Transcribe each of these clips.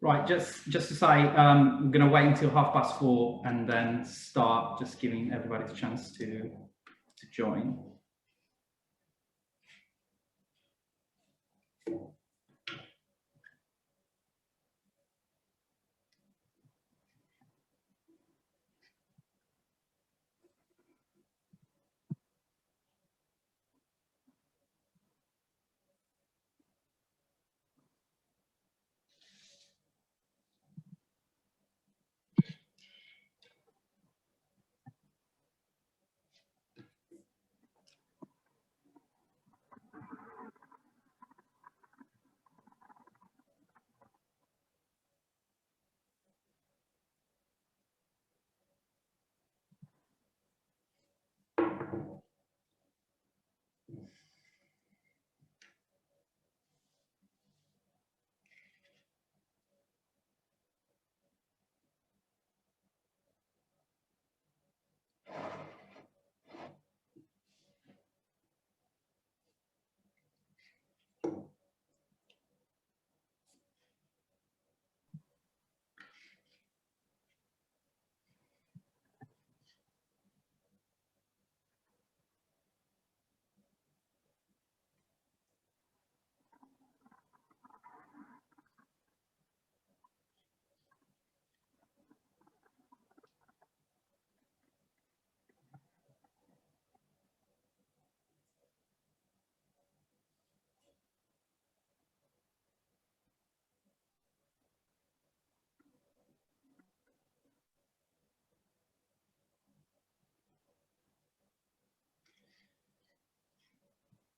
Right, just to say, I'm going to wait until 4:30 and then start, just giving everybody a chance to join.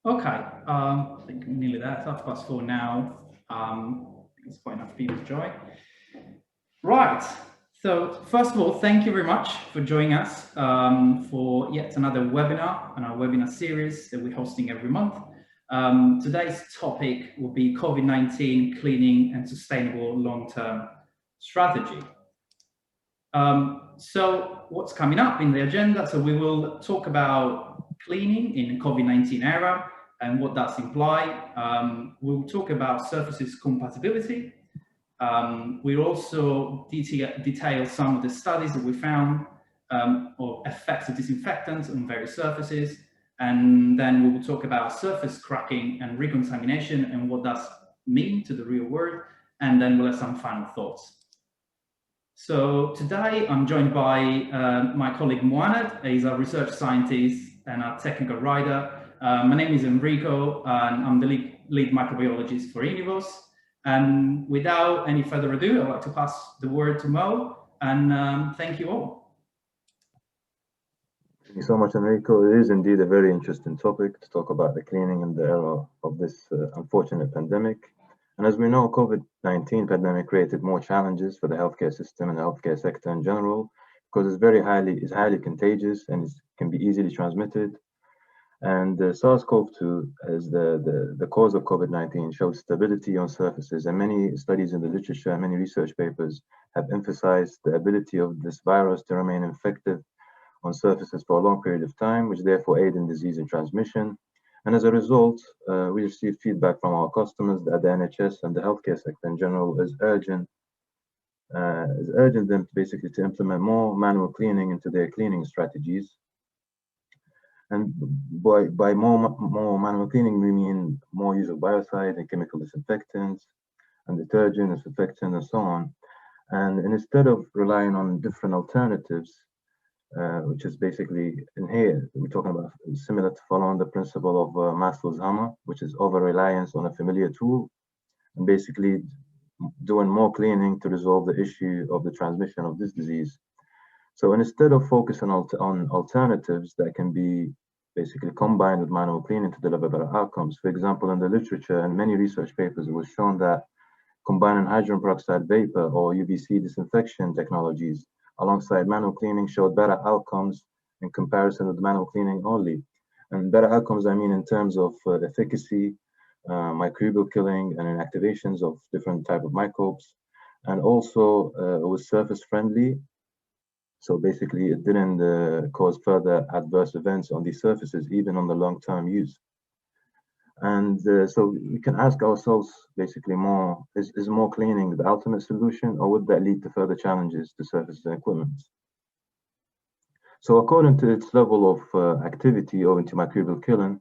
Okay, I think we're nearly there. It's 4:30 now. I think it's quite enough people to join. Right. So first of all, thank you very much for joining us for yet another webinar on our webinar series that we're hosting every month. Today's topic will be COVID-19 cleaning and sustainable long-term strategy. So what's coming up in the agenda? So we will talk about cleaning in COVID-19 era and what that's imply. We'll talk about surfaces compatibility. We'll also detail some of the studies that we found of effects of disinfectants on various surfaces. And then we will talk about surface cracking and recontamination and what does mean to the real world. And then we'll have some final thoughts. So today I'm joined by my colleague Mohamed. He's a research scientist and a technical writer. My name is Enrico and I'm the lead microbiologist for Inivos. And without any further ado, I'd like to pass the word to Mo and thank you all. Thank you so much, Enrico. It is indeed a very interesting topic to talk about the cleaning in the era of this unfortunate pandemic. And as we know, COVID-19 pandemic created more challenges for the healthcare system and the healthcare sector in general, because it's highly contagious and it can be easily transmitted. And the SARS-CoV-2 as the cause of COVID-19 shows stability on surfaces, and many studies in the literature and many research papers have emphasized the ability of this virus to remain infective on surfaces for a long period of time, which therefore aid in disease and transmission. And as a result, we received feedback from our customers that the NHS and the healthcare sector in general is urging them basically to implement more manual cleaning into their cleaning strategies. And by more manual cleaning, we mean more use of biocide and chemical disinfectants and detergent and disinfectant and so on. And instead of relying on different alternatives, which is basically in here, we're talking about similar to following the principle of Maslow's hammer, which is over-reliance on a familiar tool, and basically doing more cleaning to resolve the issue of the transmission of this disease. So instead of focusing on alternatives that can be basically combined with manual cleaning to deliver better outcomes, for example, in the literature and many research papers, it was shown that combining hydrogen peroxide vapor or UVC disinfection technologies alongside manual cleaning showed better outcomes in comparison with manual cleaning only. And better outcomes, I mean, in terms of efficacy, microbial killing and inactivations of different type of microbes. And also it was surface friendly. So basically it didn't cause further adverse events on these surfaces, even on the long-term use. And so we can ask ourselves basically more, is more cleaning the ultimate solution, or would that lead to further challenges to surfaces and equipment? So according to its level of activity or antimicrobial killing,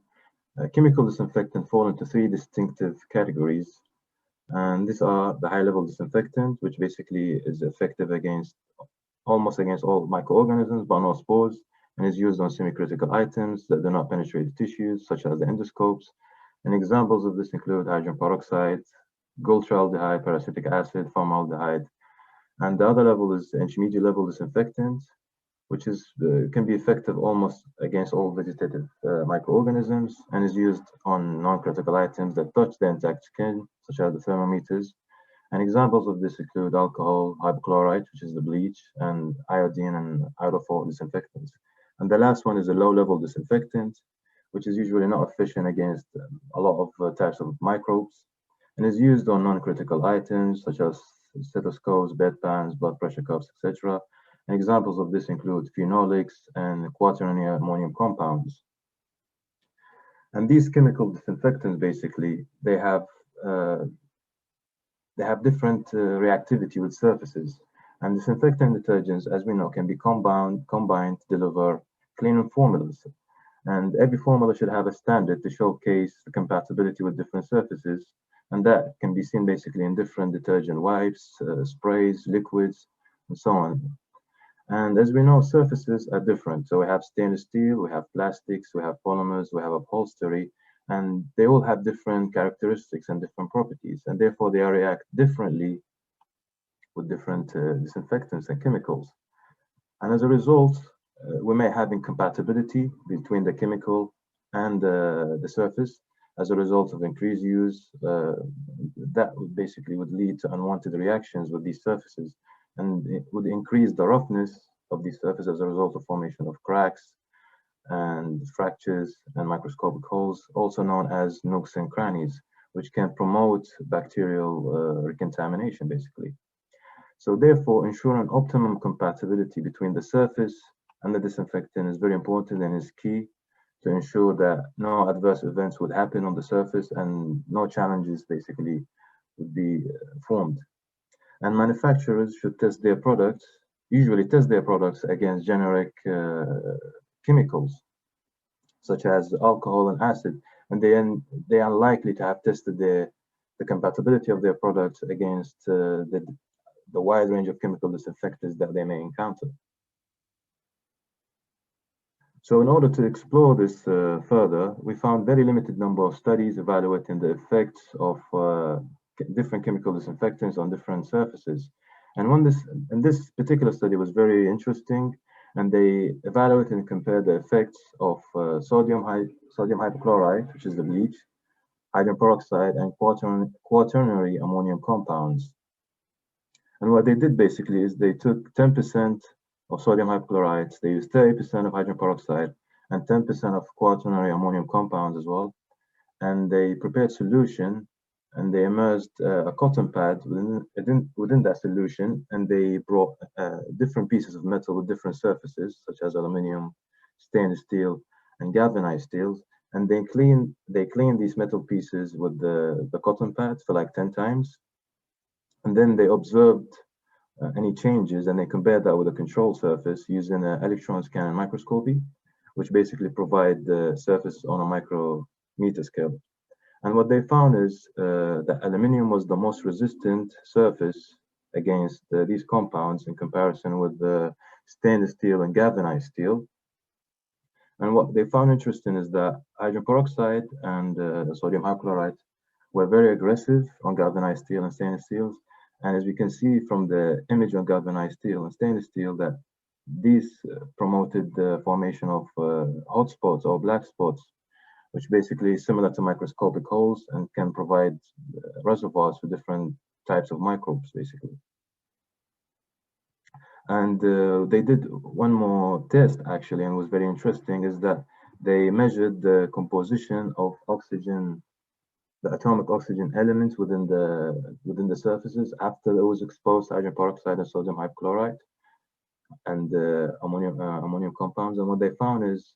chemical disinfectant fall into three distinctive categories. And these are the high-level disinfectant, which basically is effective against almost against all microorganisms, but not spores, and is used on semi-critical items that do not penetrate the tissues, such as the endoscopes. And examples of this include hydrogen peroxide, glyceraldehyde, peracetic acid, formaldehyde. And the other level is the intermediate level disinfectant, which is can be effective almost against all vegetative microorganisms and is used on non-critical items that touch the intact skin, such as the thermometers. And examples of this include alcohol, hypochlorite, which is the bleach, and iodine and iodophore disinfectants. And the last one is a low-level disinfectant, which is usually not efficient against a lot of types of microbes, and is used on non-critical items such as stethoscopes, bedpans, blood pressure cuffs, etc. And examples of this include phenolics and quaternary ammonium compounds. And these chemical disinfectants, basically, they have different reactivity with surfaces. And disinfectant detergents, as we know, can be combined to deliver cleaning formulas. And every formula should have a standard to showcase the compatibility with different surfaces. And that can be seen basically in different detergent wipes, sprays, liquids, and so on. And as we know, surfaces are different. So we have stainless steel, we have plastics, we have polymers, we have upholstery, and they all have different characteristics and different properties. And therefore, they react differently with different disinfectants and chemicals. And as a result, we may have incompatibility between the chemical and the surface as a result of increased use. That basically would lead to unwanted reactions with these surfaces, and it would increase the roughness of these surfaces as a result of formation of cracks and fractures and microscopic holes, also known as nooks and crannies, which can promote bacterial recontamination, basically. So therefore, ensuring optimum compatibility between the surface and the disinfectant is very important and is key to ensure that no adverse events would happen on the surface and no challenges basically would be formed. And manufacturers should test their products, usually test their products against generic chemicals, such as alcohol and acid, and they are likely to have tested the compatibility of their products against the wide range of chemical disinfectants that they may encounter. So in order to explore this further, we found very limited number of studies evaluating the effects of different chemical disinfectants on different surfaces. And this particular study was very interesting, and they evaluated and compared the effects of sodium hypochlorite, which is the bleach, hydrogen peroxide, and quaternary ammonium compounds. And what they did basically is they took 10% of sodium hypochlorite, they used 30% of hydrogen peroxide, and 10% of quaternary ammonium compounds as well. And they prepared solution, and they immersed a cotton pad within that solution, and they brought different pieces of metal with different surfaces, such as aluminum, stainless steel, and galvanized steels. And they cleaned these metal pieces with the cotton pad for like 10 times. And then they observed any changes, and they compared that with a control surface using an electron scan and microscopy, which basically provide the surface on a micrometer scale. And what they found is that aluminum was the most resistant surface against these compounds in comparison with the stainless steel and galvanized steel. And what they found interesting is that hydrogen peroxide and sodium hypochlorite were very aggressive on galvanized steel and stainless steels. And as we can see from the image on galvanized steel and stainless steel, that these promoted the formation of hot spots or black spots, which basically is similar to microscopic holes and can provide reservoirs for different types of microbes, basically. And they did one more test, actually, and was very interesting, is that they measured the composition of oxygen, the atomic oxygen elements within the surfaces after it was exposed to hydrogen peroxide and sodium hypochlorite and ammonium compounds. And what they found is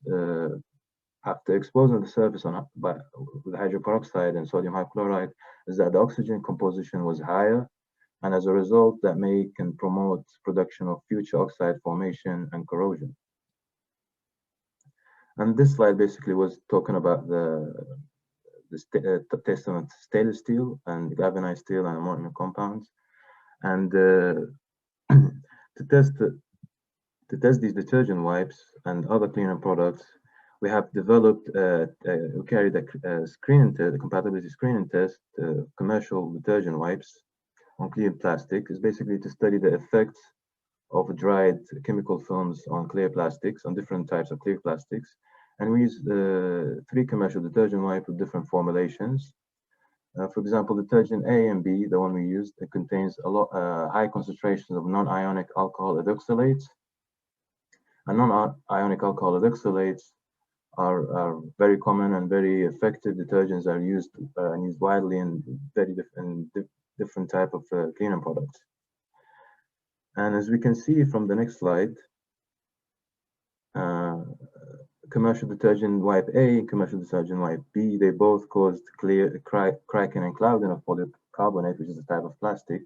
after exposing the surface with hydroperoxide and sodium hypochlorite is that the oxygen composition was higher, and as a result, that can promote production of future oxide formation and corrosion. And this slide basically was talking about the testing of stainless steel and galvanized steel and ammonium compounds, and to test these detergent wipes and other cleaning products, we have developed, we carried a screening test, a compatibility screening test, commercial detergent wipes on clear plastic. Is basically to study the effects of dried chemical films on clear plastics, on different types of clear plastics. And we use 3 commercial detergent wipes with different formulations. For example, detergent A and B, the one we used, it contains high concentrations of non-ionic alcohol ethoxylates. And non-ionic alcohol ethoxylates are very common and very effective detergents, are used widely in different type of cleaning products. And as we can see from the next slide, commercial detergent wipe A, commercial detergent wipe B, they both caused clear cracking and clouding of polycarbonate, which is a type of plastic.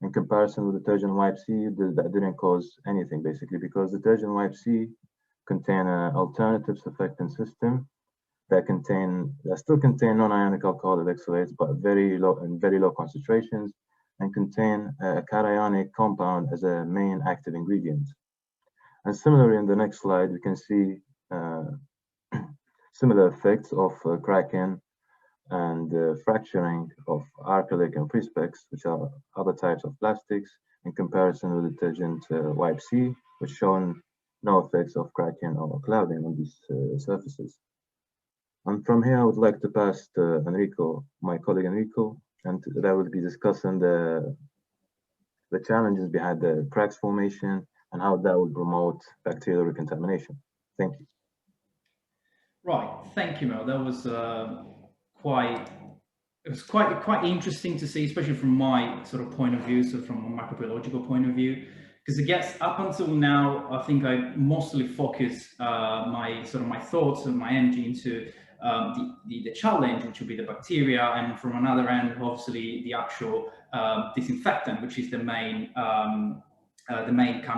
In comparison with detergent wipe C, that didn't cause anything, basically, because detergent wipe C contain an alternative surfactant system that still contain non-ionic alcohol ethoxylates, but very low concentrations, and contain a cationic compound as a main active ingredient. And similarly, in the next slide, we can see similar effects of cracking and fracturing of acrylic and Prespex, which are other types of plastics, in comparison with detergent wipe C, which shown no effects of cracking or clouding on these surfaces. And from here, I would like to pass to Enrico, my colleague Enrico, and that will be discussing the challenges behind the cracks formation and how that will promote bacterial recontamination. Thank you. Right, thank you, Mel. That was quite interesting to see, especially from my sort of point of view, so from a microbiological point of view, because I guess up until now, I think I mostly focus my thoughts and my energy into the challenge, which will be the bacteria, and from another end, obviously the actual disinfectant, which is the main kind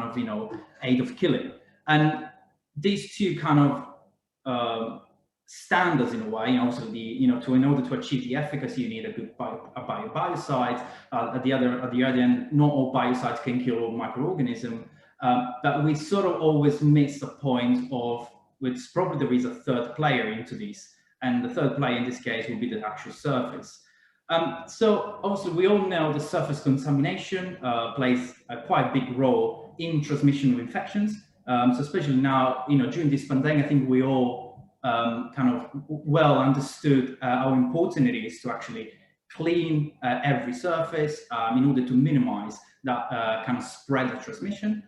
of aid of killing. And these two kind of standards in a way, obviously in order to achieve the efficacy, you need a good biocide. At the other end, not all biocides can kill all microorganisms, but we sort of always miss the point of which probably there is a third player into this, and the third player in this case will be the actual surface. So obviously we all know the surface contamination plays a quite big role in transmission of infections. So especially now, during this pandemic, I think we all kind of well understood how important it is to actually clean every surface in order to minimize that kind of spread of transmission.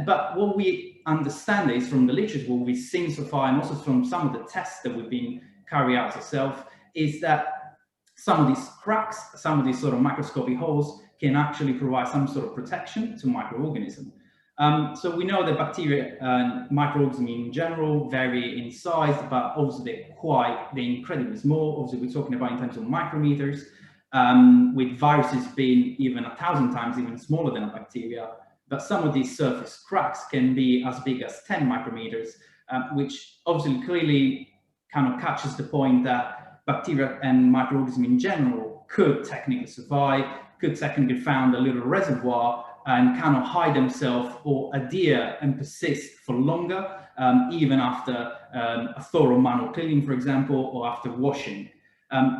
But what we understand is from the literature, what we've seen so far, and also from some of the tests that we've been carrying out ourselves, is that some of these cracks, some of these sort of microscopic holes can actually provide some sort of protection to microorganisms. So we know that bacteria and microorganisms in general vary in size, but obviously they're incredibly small. Obviously, we're talking about in terms of micrometers, with viruses being even 1,000 times even smaller than a bacteria. But some of these surface cracks can be as big as 10 micrometers, which obviously clearly kind of catches the point that bacteria and microorganisms in general could technically survive, could technically found a little reservoir and kind of hide themselves or adhere and persist for longer, even after a thorough manual cleaning, for example, or after washing.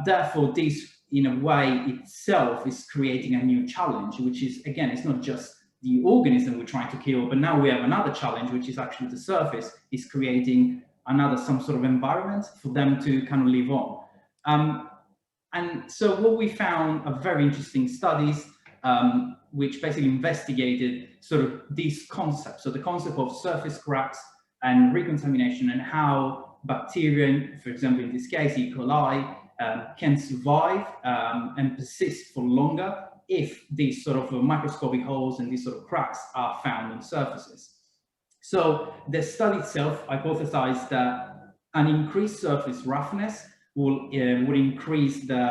Therefore, this, in a way, itself is creating a new challenge, which is, again, it's not just the organism we're trying to kill, but now we have another challenge, which is actually the surface is creating some sort of environment for them to kind of live on. And so what we found are very interesting studies, which basically investigated sort of these concepts. So the concept of surface cracks and recontamination, and how bacteria, for example, in this case, E. coli, can survive and persist for longer if these sort of microscopic holes and these sort of cracks are found on surfaces. So the study itself hypothesized that an increased surface roughness would increase the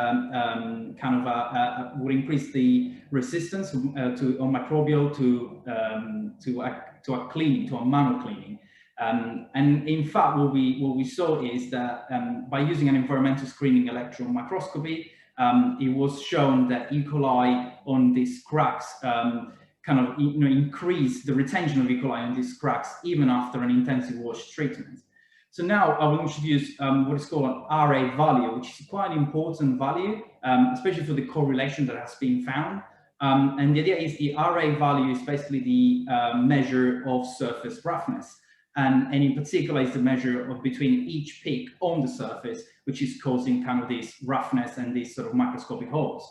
would increase the resistance to microbial to a cleaning, to a manual cleaning. And in fact, what we saw is that by using an environmental screening electron microscopy, it was shown that E. coli on these cracks increase the retention of E. coli on these cracks even after an intensive wash treatment. So now I will introduce what is called an RA value, which is quite an important value, especially for the correlation that has been found. And the idea is the RA value is basically the measure of surface roughness. And in particular is the measure of between each peak on the surface, which is causing kind of this roughness and these sort of microscopic holes.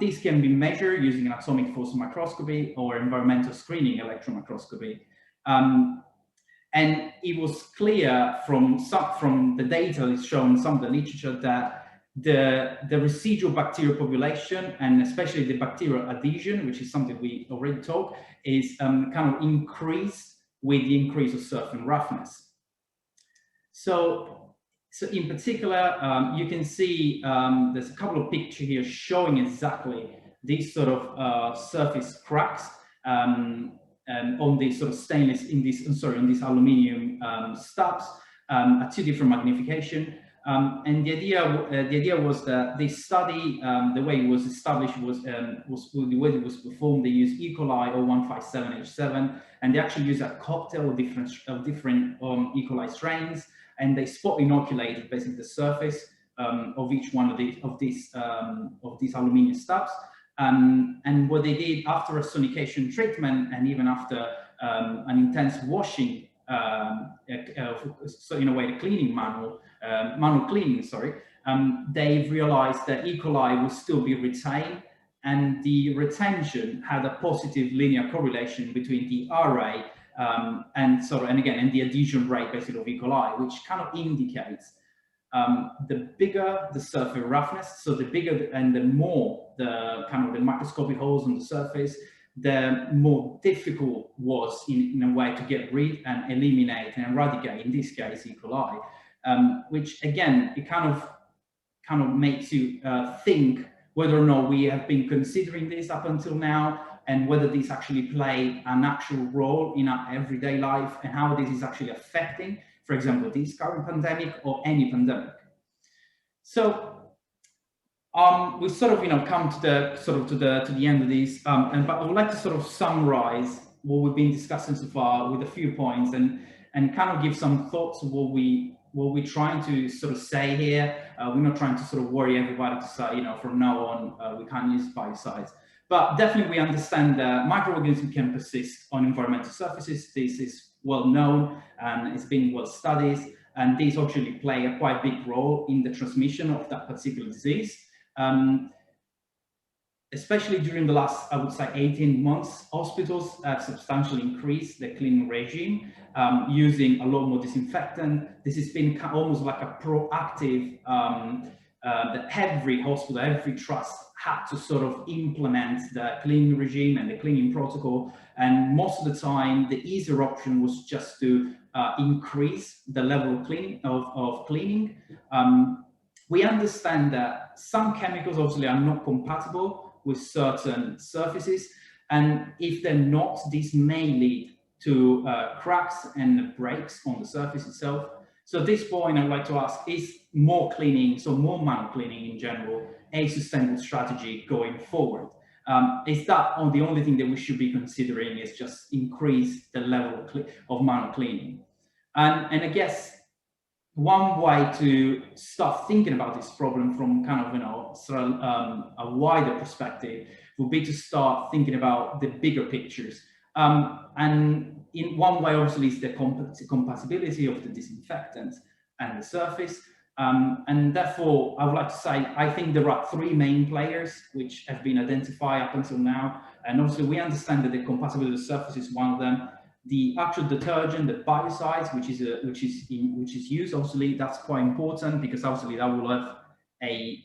These can be measured using an atomic force microscopy or environmental screening electron microscopy. And it was clear from the data that's shown, some of the literature, that the residual bacterial population, and especially the bacterial adhesion, which is something we already talked, is kind of increased with the increase of surface roughness. So in particular, you can see there's a couple of pictures here showing exactly these sort of surface cracks on these sort of stainless, in these aluminium stubs at 2 different magnification. And the idea was that this study, the way it was established was the way it was performed. They used E. coli 0157H7, and they actually used a cocktail of different E. coli strains, and they spot inoculated basically the surface of each one of these aluminium stubs. And what they did after a sonication treatment and even after an intense washing, so in a way the cleaning manual cleaning, they realized that E. coli would still be retained, and the retention had a positive linear correlation between the RA and the adhesion rate basically of E. coli, which kind of indicates the bigger the surface roughness, so the bigger and the more the microscopic holes on the surface, the more difficult was in a way to get rid and eliminate and eradicate, in this case, E. coli, which again, it kind of makes you think whether or not we have been considering this up until now, and whether these actually play an actual role in our everyday life, and how this is actually affecting, for example, this current pandemic or any pandemic. So we sort of come to the end of this, but I would like to sort of summarize what we've been discussing so far with a few points, and kind of give some thoughts of what we're trying to sort of say here. We're not trying to sort of worry everybody to say, from now on we can't use biocides. But definitely we understand that microorganisms can persist on environmental surfaces. This is well known and it's been well studied, and these actually play a quite big role in the transmission of that particular disease. Especially during the last, I would say, 18 months, hospitals have substantially increased their cleaning regime, using a lot more disinfectant. This has been almost like a proactive, that every hospital, every trust had to sort of implement the cleaning regime and the cleaning protocol. And most of the time, the easier option was just to increase the level of cleaning. We understand that some chemicals obviously are not compatible with certain surfaces, and if they're not, this may lead to cracks and breaks on the surface itself. So at this point, I'd like to ask, is more cleaning, so more manual cleaning in general, a sustainable strategy going forward? Is that the only thing that we should be considering is just increase the level of manual cleaning? And I guess one way to start thinking about this problem from kind of, a wider perspective would be to start thinking about the bigger pictures. And in one way, obviously, is the compatibility of the disinfectant and the surface. And therefore, I would like to say, I think there are 3 main players which have been identified up until now. And also, we understand that the compatibility of the surface is one of them. The actual detergent, the biocides, which is used, obviously, that's quite important, because obviously that will have a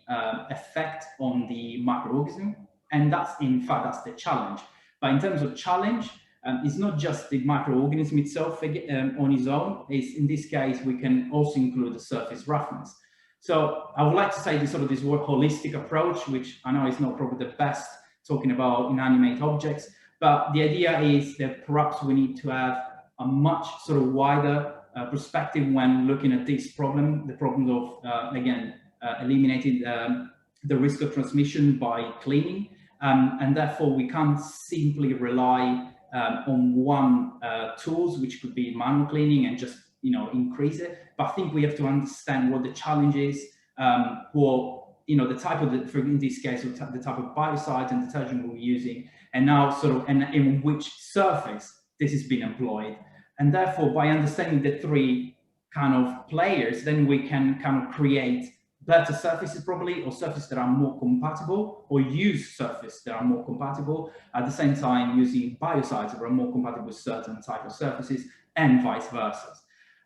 effect on the microorganism, and that's, in fact, that's the challenge. But in terms of challenge, It's not just the microorganism itself on its own. It's, in this case, we can also include the surface roughness. So I would like to say this word holistic approach, which I know is not probably the best talking about inanimate objects, but the idea is that perhaps we need to have a much sort of wider perspective when looking at this problem, the problem of, again, eliminating the risk of transmission by cleaning. And therefore, we can't simply rely on one tools, which could be manual cleaning, and just increase it. But I think we have to understand what the challenge is, or the type of in this case, the type of biocide and detergent we're using, and now and in which surface this is being employed. And therefore, by understanding the three kind of players, then we can kind of create better surfaces probably, or surfaces that are more compatible, or use surfaces that are more compatible, at the same time using biocides that are more compatible with certain type of surfaces, and vice versa.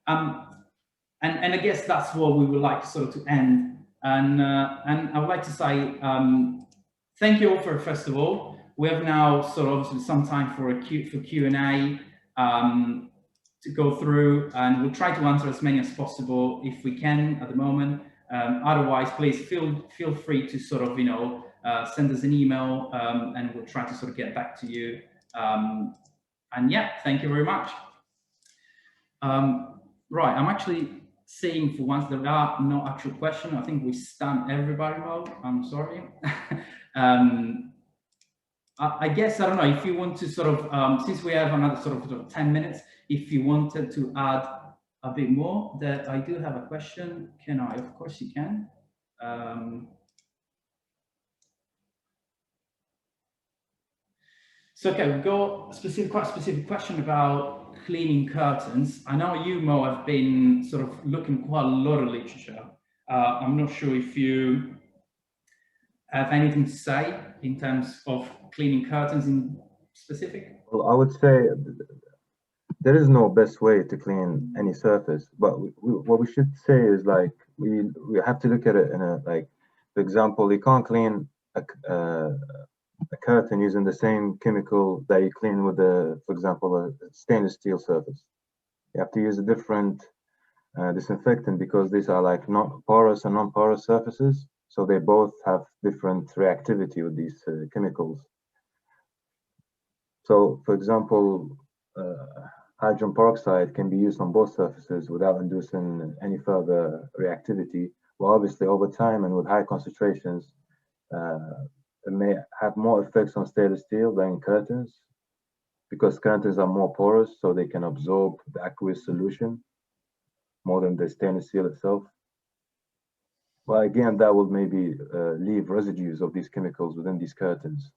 And I guess that's what we would like to end. And I would like to say thank you all for, first of all. We have now some time for Q&A to go through, and we'll try to answer as many as possible if we can at the moment. Otherwise, please feel free to send us an email, and we'll try to get back to you. And yeah, thank you very much. Right, I'm actually seeing for once there are no actual questions. I think we stunned everybody, Mo. I'm sorry. I guess, I don't know, if you want to since we have another 10 minutes, if you wanted to add a bit more, that I do have a question. Can I? Of course you can. So okay, we've got quite specific question about cleaning curtains. I know you, Mo, have been looking quite a lot of literature. I'm not sure if you have anything to say in terms of cleaning curtains in specific. Well, I would say there is no best way to clean any surface, but what we should say is we have to look at it in for example, you can't clean a curtain using the same chemical that you clean with for example, a stainless steel surface. You have to use a different disinfectant, because these are not porous and non-porous surfaces, so they both have different reactivity with these chemicals. So, for example, hydrogen peroxide can be used on both surfaces without inducing any further reactivity. Well, obviously, over time and with high concentrations, it may have more effects on stainless steel than curtains, because curtains are more porous, so they can absorb the aqueous solution more than the stainless steel itself. But again, that will maybe leave residues of these chemicals within these curtains.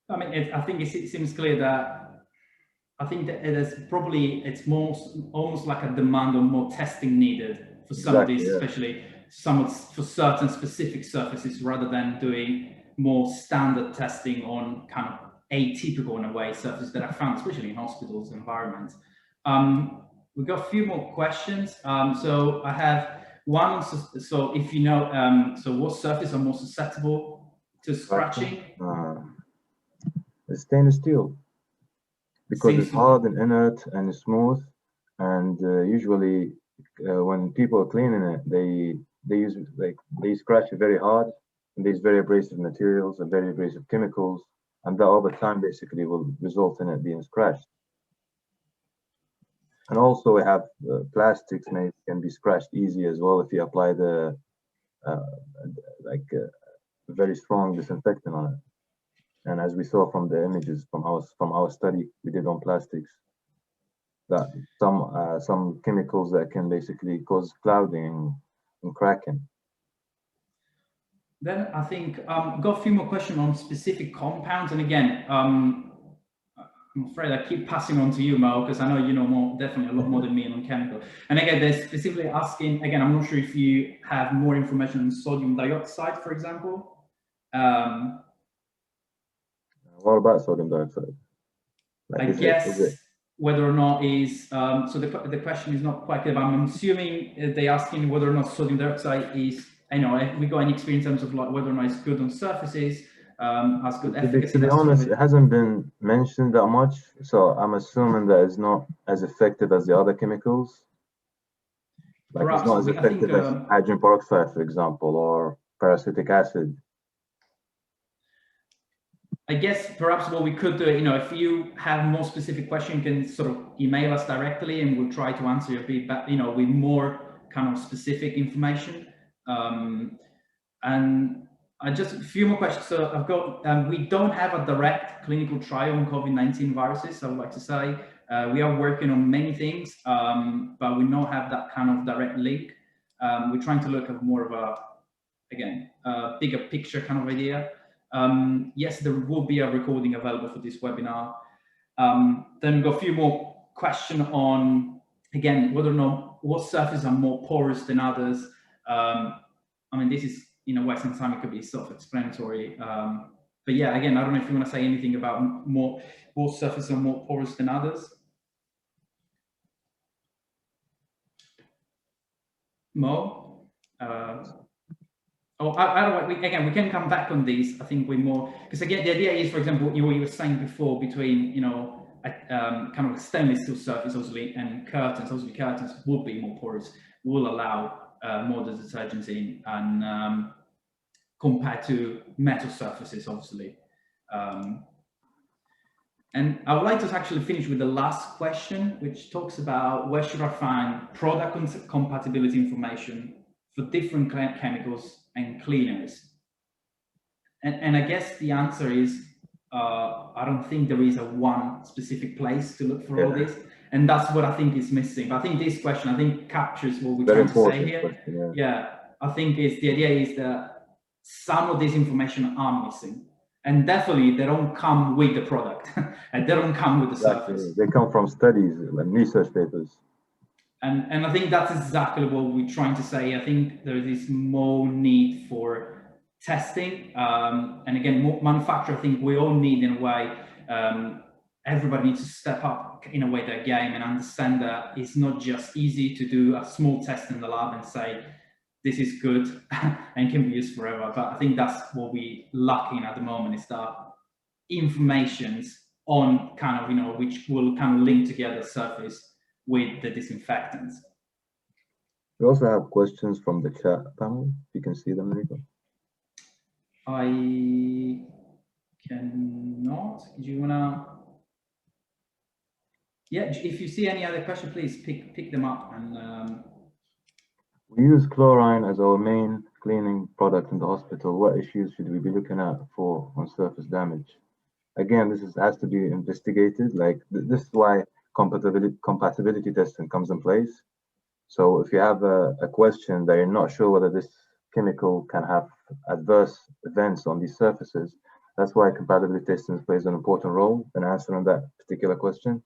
I mean, I think it seems clear that I think that it's more almost like a demand on more testing needed for some of these, especially for certain specific surfaces, rather than doing more standard testing on kind of atypical, in a way, surfaces that are found, especially in hospitals environments. We've got a few more questions. So I have one. So if you know, so what surfaces are more susceptible to scratching? It's stainless steel, because it's hard and inert and it's smooth, and usually when people are cleaning it, they scratch it very hard, and these very abrasive materials and very abrasive chemicals, and that over time basically will result in it being scratched. And also we have plastics can be scratched easy as well if you apply the very strong disinfectant on it. And as we saw from the images from our study we did on plastics, that some chemicals that can basically cause clouding and cracking. Then I think got a few more questions on specific compounds, and again, I'm afraid I keep passing on to you, Mo, because I know you know definitely a lot more than me on chemical. And again, they're specifically asking, again, I'm not sure if you have more information on sodium dioxide, for example. What about sodium dioxide? I guess whether or not is so the question is not quite clear, but I'm assuming they're asking whether or not sodium dioxide is, we got any experience in terms of whether or not it's good on surfaces, as good efficacy. To be honest, it hasn't been mentioned that much, so I'm assuming that it's not as effective as the other chemicals. Like Perhaps it's not as effective as hydrogen peroxide, for example, or peracetic acid. I guess perhaps what we could do, if you have more specific question, you can sort of email us directly, and we'll try to answer your feedback, with more kind of specific information. And just a few more questions. So I've got, we don't have a direct clinical trial on COVID-19 viruses, I would like to say. We are working on many things, but we don't have that kind of direct link. We're trying to look at more of a, again, bigger picture kind of idea. Yes, there will be a recording available for this webinar. Then we've got a few more questions on, again, whether or not what surfaces are more porous than others. I mean, this is, in a way, sometimes it could be self-explanatory. But yeah, again, I don't know if you want to say anything about what surfaces are more porous than others. Mo? Oh, I don't know. Again, we can come back on these. I think we're more, because again, the idea is, for example, what you were saying before between, kind of stainless steel surface, obviously, and curtains. Obviously, curtains will be more porous, will allow more detergents in, and compared to metal surfaces, obviously. And I would like to actually finish with the last question, which talks about where should I find product compatibility information for different chemicals and cleaners. And I guess the answer is, I don't think there is a one specific place to look for all this. And that's what I think is missing. But I think this question, I think, captures what we're trying to say here. Yeah, I think the idea is that some of this information are missing. And definitely they don't come with the product. And they don't come with the surface. They come from studies and research papers. And I think that's exactly what we're trying to say. I think there is more need for testing. And again, more manufacturer, I think we all need, in a way, everybody needs to step up in a way their game and understand that it's not just easy to do a small test in the lab and say, this is good and can be used forever. But I think that's what we're lacking at the moment, is that informations on kind of, which will kind of link together surface with the disinfectants. We also have questions from the chat panel. You can see them, Rico. I cannot. Do you wanna? Yeah, if you see any other question, please pick them up. And we use chlorine as our main cleaning product in the hospital. What issues should we be looking at for on surface damage? Again, this has to be investigated. Like this is why compatibility testing comes in place. So if you have a question that you're not sure whether this chemical can have adverse events on these surfaces, that's why compatibility testing plays an important role in answering that particular question.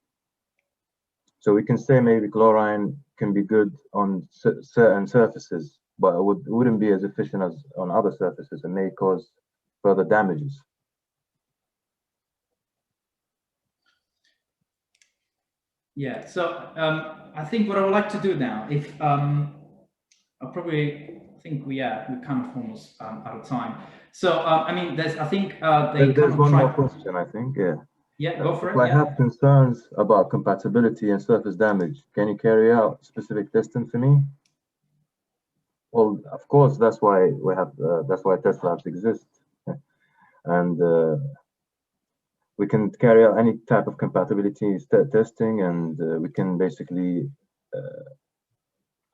So we can say maybe chlorine can be good on certain surfaces, but it wouldn't be as efficient as on other surfaces and may cause further damages. Yeah, so I think what I would like to do now, if I think we kind of almost out of time. So I mean, there's one more question, I think. Yeah, go for it. If I have concerns about compatibility and surface damage, can you carry out specific testing for me? Well, of course, that's why we have that's why test labs exist, and we can carry out any type of compatibility testing, and we can basically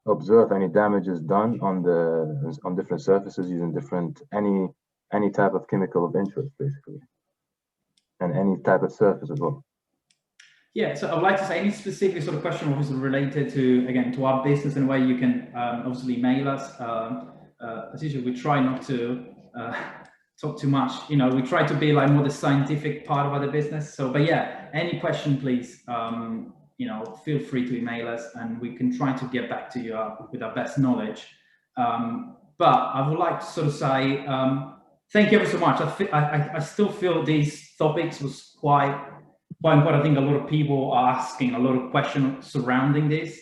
observe any damages done on different surfaces using any type of chemical of interest, basically, and any type of surface as well. Yeah, so I would like to say any specific sort of question obviously related to, again, to our business in a way, you can obviously mail us. As usual, we try not to talk too much. We try to be like more the scientific part of our business. So, but yeah, any question, please, feel free to email us, and we can try to get back to you with our best knowledge. But I would like to sort of say thank you ever so much. I still feel these topics was quite important. I think a lot of people are asking a lot of questions surrounding this.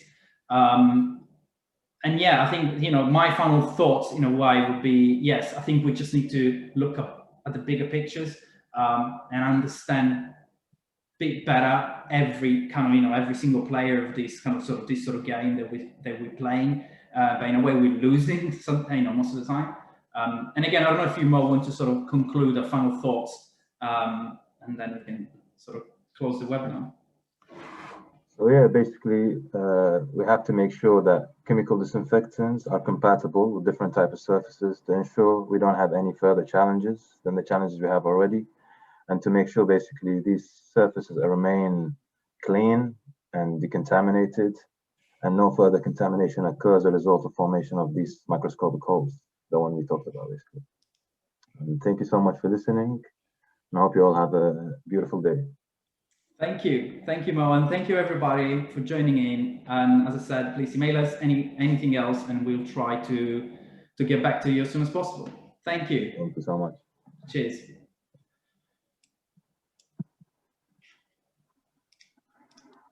And yeah, I think, my final thoughts in a way would be, yes, I think we just need to look up at the bigger pictures and understand a bit better every kind of, every single player of this kind of this sort of game that we're playing. But in a way, we're losing some, most of the time. And again, I don't know if you, Mo, want to sort of conclude the final thoughts, and then we can sort of close the webinar. So yeah, basically, we have to make sure that chemical disinfectants are compatible with different types of surfaces to ensure we don't have any further challenges than the challenges we have already, and to make sure basically these surfaces remain clean and decontaminated, and no further contamination occurs as a result of formation of these microscopic holes, the one we talked about basically. And thank you so much for listening, and I hope you all have a beautiful day. Thank you, Mo, and thank you everybody for joining in. And as I said, please email us anything else, and we'll try to get back to you as soon as possible. Thank you. Thank you so much. Cheers.